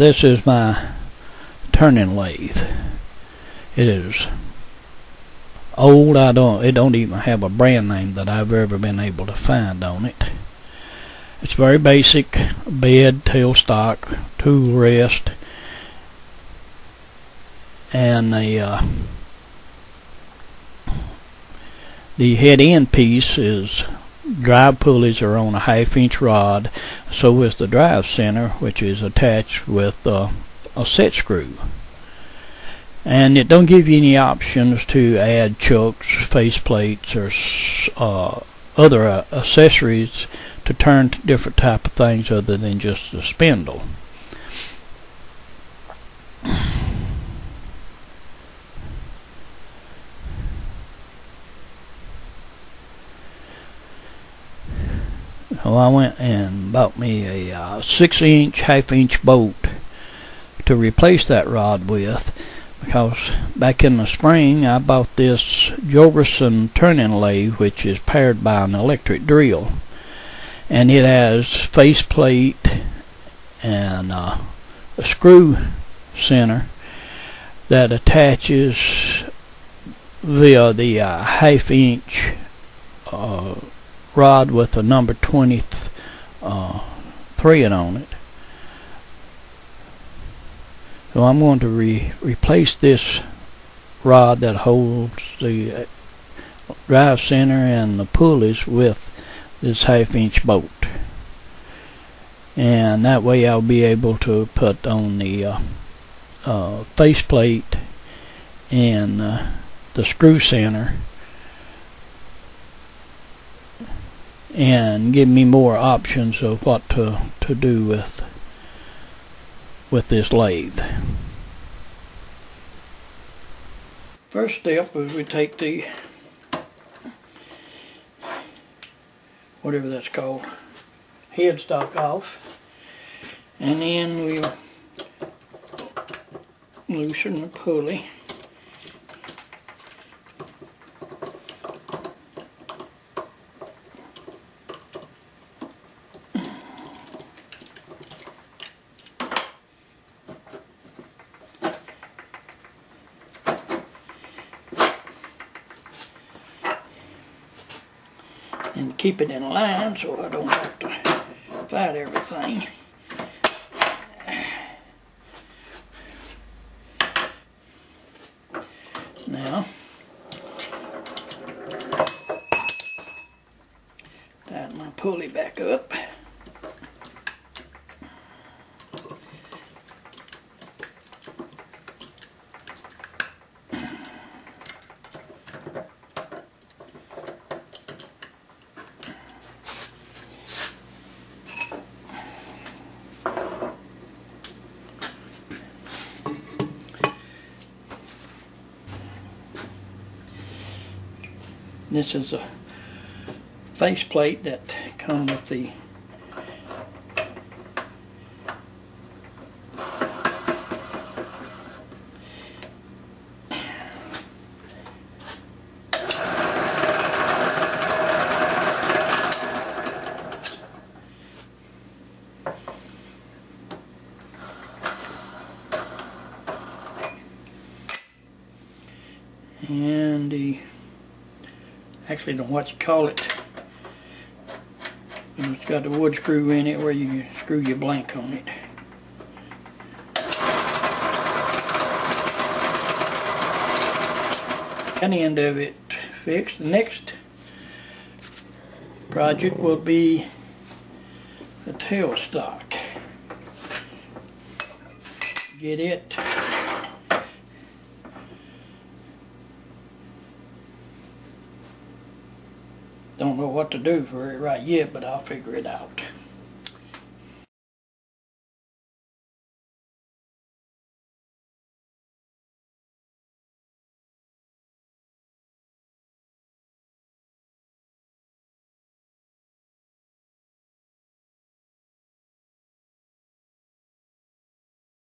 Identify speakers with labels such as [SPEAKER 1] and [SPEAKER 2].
[SPEAKER 1] This is my turning lathe. It is old. It don't even have a brand name that I've ever been able to find on it. It's very basic: bed, tailstock, tool rest, and the head end piece is drive pulleys are on a 1/2 inch rod. So is the drive center, which is attached with a set screw. And it don't give you any options to add chucks, face plates, or other accessories to turn to different type of things other than just the spindle. Well, I went and bought me a 6-inch, 1/2 inch bolt to replace that rod with, because back in the spring I bought this Jorgensen turning lathe, which is powered by an electric drill, and it has faceplate and a screw center that attaches via the 1/2 inch rod with a number 20 thread on it. So I'm going to replace this rod that holds the drive center and the pulleys with this 1/2 inch bolt, and that way I'll be able to put on the faceplate and the screw center, and give me more options of what to do with this lathe. First step is we take the whatever that's called headstock off, and then we'll loosen the pulley. And keep it in line so I don't have to fight everything. Now, tighten my pulley back up. This is a faceplate that comes with the actually don't know what you call it. It's got the wood screw in it where you screw your blank on it. One end of it fixed. The next project will be the tailstock. Get it don't know what to do for it right yet, but I'll figure it out.